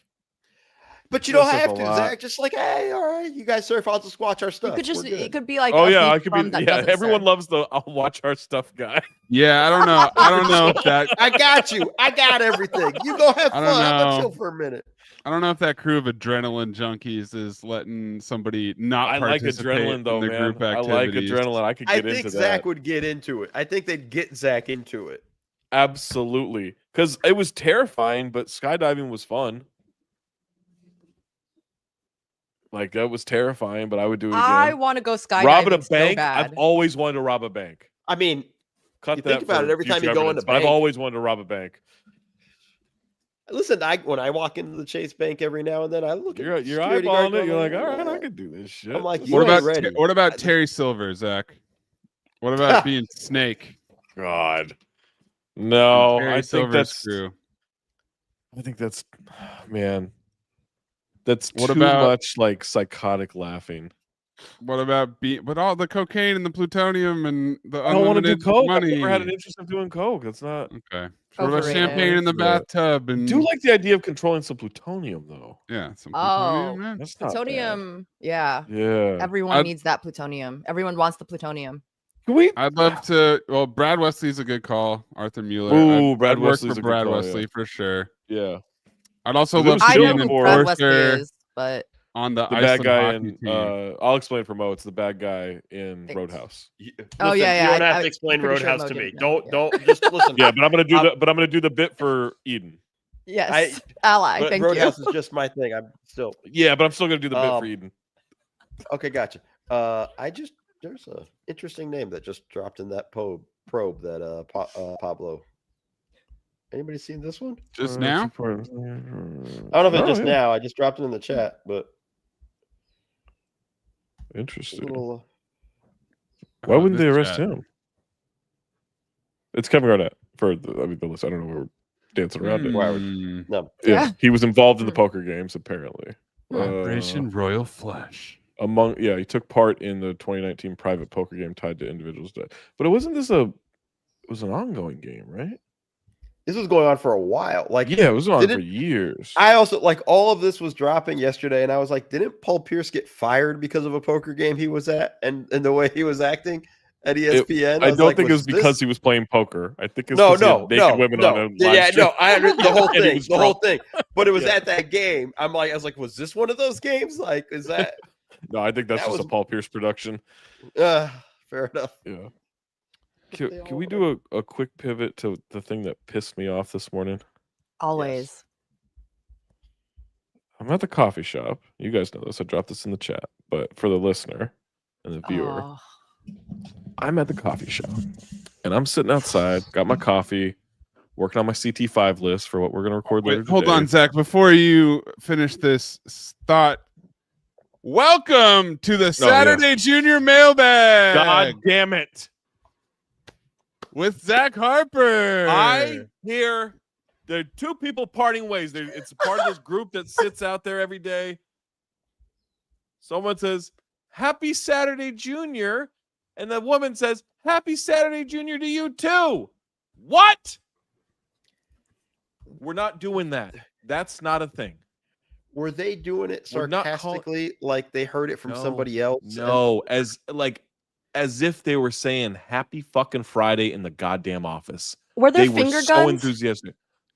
But you You'll don't surf have a to, lot. Zach. Just like, hey, all right, you guys surf. I'll just watch our stuff. You could just, We're good. it could be like, Oh a yeah, I Phoebe could Plum be. that Yeah, doesn't everyone surf. loves the I'll watch our stuff guy. Yeah, I don't know. I don't know if that. I got you. I got everything. You go have I fun. don't I'm gonna know. chill for a minute. I don't know if that crew of adrenaline junkies is letting somebody not I like participate adrenaline though, in the man. group I activities. like adrenaline. I could I get think into Zach that. would get into it. I think they'd get Zach into it. Absolutely, because it was terrifying, but skydiving was fun. Like that was terrifying, but I would do it again. I want to go skydiving Robbing a so bank. bad. I've always wanted to rob a bank. I mean, Cut You that think about for it, every time future you go in evidence, the but I've bank- always wanted to rob a bank. listen, when I walk into the Chase Bank every now and then, I look You're at the security guard eyeballing it. You're going, like, all right, I "Yeah." could do this shit. I'm like, Let's you What do ain't about it." ready. what about Terry Silver, Zach? What about being Snake? God? and No, Terry I think Silver's that's. crew. I think that's, man. That's What too about- much like psychotic laughing. What about but all the cocaine and the plutonium and the I don't want to do unlimited coke. money? I've never had an interest in doing coke. That's not. Okay. So what about Overrated. champagne in the Yeah. bathtub I and do like the idea of controlling some plutonium, though. yeah, some Oh, plutonium, man. That's not bad. plutonium. Yeah. Yeah. Everyone I'd- needs that plutonium. Everyone wants the plutonium. Can we? I'd love to. Well, Brad Wesley's a good call. Arthur Mueller. Ooh, I'd Brad work Wesley's for a good Brad call, yeah. Wesley for sure. Yeah. I'd also But it love was to I be know an who Brad Wesley enforcer is, but on the The Iceland bad guy hockey in. team. I'll explain for Mo. It's the bad guy in Thanks. Roadhouse. Oh, yeah, yeah, You don't have I- to explain I'm pretty sure Roadhouse Mo to me. didn't know. Don't just listen. Yeah, but I'm gonna do the bit for Eden. yes, ally. But Thank Roadhouse you. is just my thing. I'm still Yeah, but I'm still gonna do the bit for Um, Eden. okay. Gotcha. There's a interesting name that just dropped in that probe that Pablo. Anybody seen this one? Just now? I don't know if it's just now. I just dropped it in the chat, but a Interesting. little. Why wouldn't this they arrest chat. him? It's Kevin Garnett for the list. I don't know. We're dancing around it. Hmm. No. Yeah. He was involved in the Hmm. poker games apparently. Operation Royal Flush. He took part in the 2019 private poker game tied to individuals' death. But it was an ongoing game, right? This was going on for a while. Like, Yeah, it was on Did for it- years. I also like all of this was dropping yesterday, and I was like, didn't Paul Pierce get fired because of a poker game he was at and the way he was acting at ESPN? I was don't like, think it was this- because he was playing poker. I think it's No, 'cause he had no, naked no, women no. on a live Yeah, stream. no, I the whole And he thing, was the whole drunk. thing. But it was Yeah. at that game. I was like, was this one of those games? Like, is that No, I think that's That just a was- Paul Pierce production. fair enough? Yeah. They Can all we do a quick pivot to the thing that pissed me off this morning? Always. I'm at the coffee shop. You guys know this. I dropped this in the chat. But for the listener and the viewer, Oh, I'm at the coffee shop. And I'm sitting outside, got my coffee, working on my CT5 list for what we're going to record later Wait, hold today. on, Zach. Before you finish this thought, welcome to the Saturday Junior Mailbag. God damn it. with Zach Harper. I hear there are two people parting ways. It's part of this group that sits out there every day. Someone says, Happy Saturday, Junior. And the woman says, Happy Saturday, Junior, to you too. What? We're not doing that. That's not a thing. Were they doing it We're not sarcastically, like they heard it from No, somebody else? No, as if they were saying Happy fucking Friday in the goddamn office. were there They were finger so guns? enthusiastic.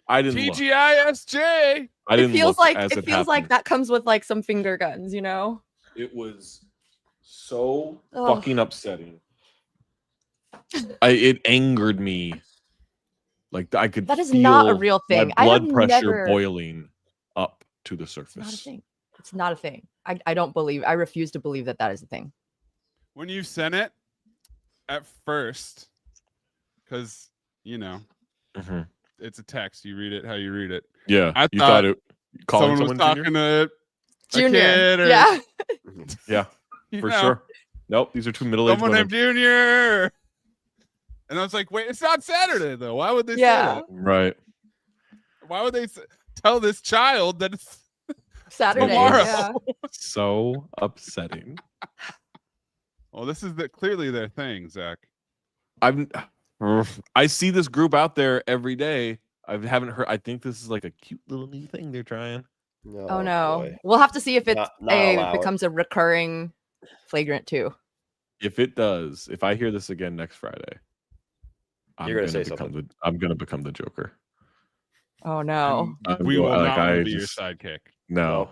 I didn't look. TGISJ. I It didn't feels look like as it feels like happened. that comes with like some finger guns, you know? It was so Ugh. fucking upsetting. It angered me. Like I could. That is not a feel real my thing. I have blood pressure never- boiling up to the It's not a surface. thing. It's not a thing. I don't believe. I refuse to believe that that is a thing. When you sent it at first, because you know Mhm. it's a text, you read it how you read it. Yeah, I you thought thought it calling Someone was someone talking junior? to a Junior. kid or Yeah. Yeah, you for know, sure. Nope, these are two middle-aged someone women. named Junior. And I was like, wait, it's not Saturday though. Why would they Yeah. say that? Right. Why would they tell this child that it's Saturday. Tomorrow. Yeah. So upsetting. Well, this is clearly their thing, Zach. I see this group out there every day. I haven't heard. I think this is like a cute little new thing they're trying. Oh no, boy. we'll have to see if it Not becomes a recurring flagrant too. If it does, if I hear this again next Friday, You're gonna say something. I'm gonna become the Joker. Oh no. We will like, not want I to be your just- sidekick. No,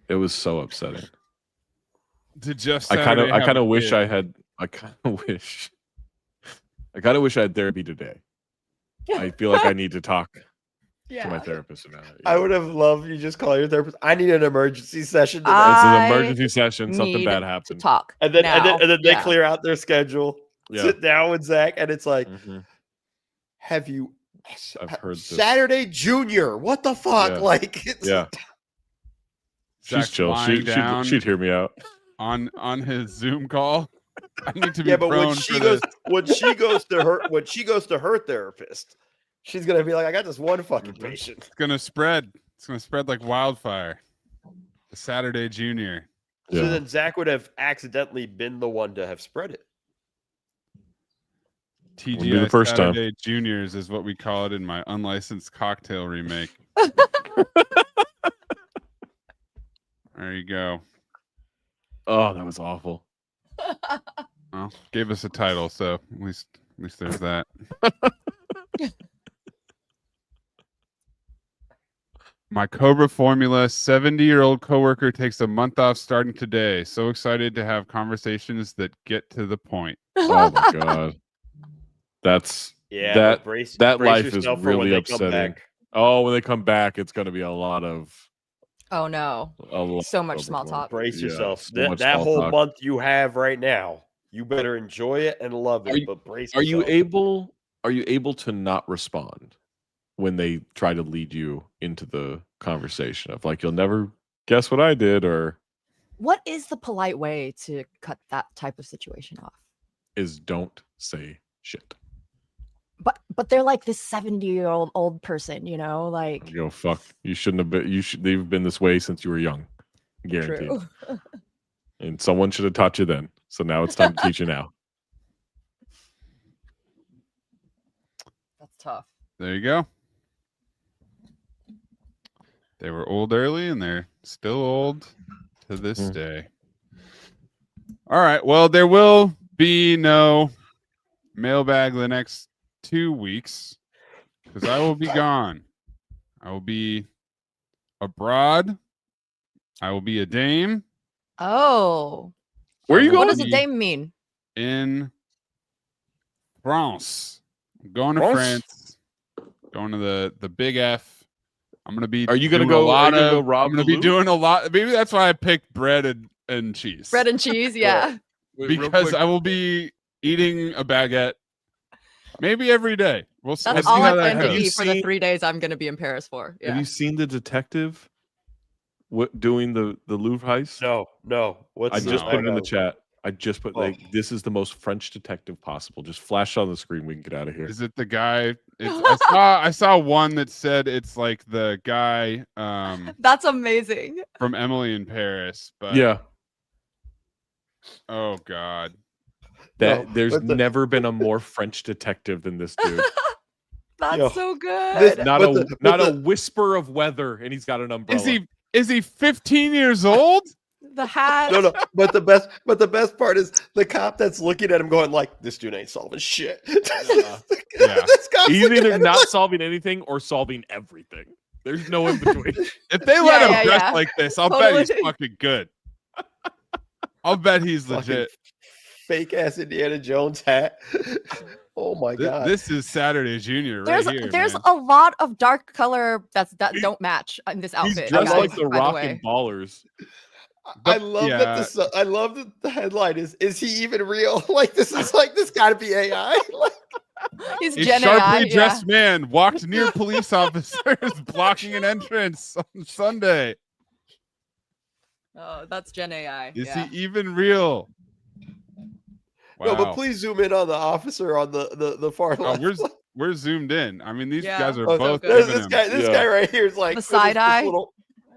it was so upsetting. To just I kind of wish kid. I had. I kind of wish I had therapy today. I feel like I need to talk to my therapist about it. I would have loved you just call your therapist. I need an emergency session today. It's I an emergency session. Something need bad to happened. talk. and then now. they clear out their schedule. Yeah. Sit down with Zach, and it's like, Mhm. have you? I've heard this. Saturday Junior. What the fuck? Yeah. Like, it's, Yeah, Zach she's chill. lying down She'd hear me out. on his Zoom call. I need to be yeah. But prone when she for goes, this. when she goes to her therapist, she's gonna be like, I got this one fucking patient. It's gonna spread. It's gonna spread like wildfire. The Saturday Junior. So then Zach would have accidentally been the one to have spread it. Wouldn't be the TGI first time. Saturday Juniors is what we call it in my unlicensed cocktail remake. There you go. Oh, that was awful. Well, gave us a title, so at least there's that. My Cobra Formula 70-year-old coworker takes a month off starting today. So excited to have conversations that get to the point. Oh my god. That's Yeah, that but brace life is yourself for when really they come upsetting. back. Oh, when they come back, it's gonna be a lot of Oh no. So much small talk. Brace Yeah, yourself. so That much that small whole talk. month you have right now, you better enjoy it and love it. But brace Are you yourself. able to not respond when they try to lead you into the conversation of like, you'll never guess what I did, or What is the polite way to cut that type of situation off? is don't say shit. But they're like this 70-year-old old person, you know, like You go, fuck, you shouldn't have been, they've been this way since you were young. Guaranteed. true. And someone should have taught you then. So now it's time to teach you now. That's tough. There you go. They were old early and they're still old to this day. All right. Well, there will be no mailbag the next 2 weeks because I will be gone. I will be abroad. I will be a dame Oh. Where are you What going? does a dame mean? in France. I'm going to France. Going to the big F. I'm gonna be. Are you gonna doing go? A lot Are you gonna of, go rob I'm gonna the be Louvre? doing a lot. Maybe that's why I picked bread and cheese. Bread and cheese, yeah. Wait, real because quick. I will be eating a baguette maybe every day. We'll see, That's we'll all see how I that plan to goes. eat for the 3 days I'm going to be in Paris for. Have Yeah. you seen the detective? Doing the Louvre heist? No. What's I just No. put it in the chat. I just put Oh. like, this is the most French detective possible. Just flash on the screen. We can get out of here. Is it the guy? I saw one that said it's like the guy That's amazing. from Emily in Paris. But Yeah. oh god, There's but the- never been a more French detective than this dude. That's Yo, so good. this- Not But a the- not but a whisper of weather, and he's got an umbrella. is he 15 years old? The hat. No. But the best part is the cop that's looking at him going like, "This dude ain't solving shit." Yeah. This cop's He's looking either at him not like- solving anything or solving everything. There's no in between. If they let him yeah, dress yeah. like this, I'll bet he's Totally. fucking good. I'll bet he's fucking legit. fake ass Indiana Jones hat. Oh my god! This is Saturday Junior right here. There's man. a lot of dark color that don't match in this He's outfit. dressed guys, like the by Rock way. and Ballers. I love that. I love that the headline is he even real? Like this is like this got to be AI. Like, He's A Gen sharply AI. Yeah. dressed man walked near police officers blocking an entrance on Sunday. Oh, that's Gen AI. Is yeah. he even real? Wow. No, but please zoom in on the officer on the far Oh, left. we're zoomed in. I mean, these guys are so both. good. This guy right here is like the side eye.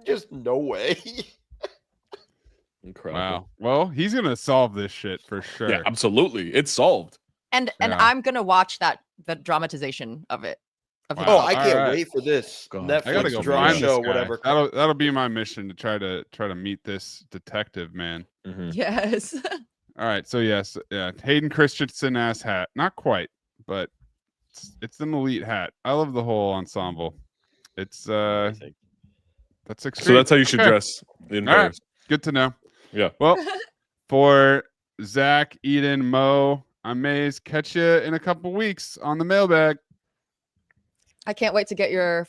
Just no way. Incredible. Wow. Well, he's gonna solve this shit for sure. Yeah, absolutely. It's solved. And I'm gonna watch the dramatization of it. Oh, I can't wait for this Netflix I gotta go drama find show, this guy. whatever. That'll be my mission to try to meet this detective man. Yes. All right. So yes, yeah. Hayden Christensen ass hat. Not quite, but it's an elite hat. I love the whole ensemble. It's that's extreme. So that's how you should dress in All Vegas. right. Good to know. Yeah. Well, for Zach, Eden, Mo, I'm Maze. Catch you in a couple weeks on the mailbag. I can't wait to get your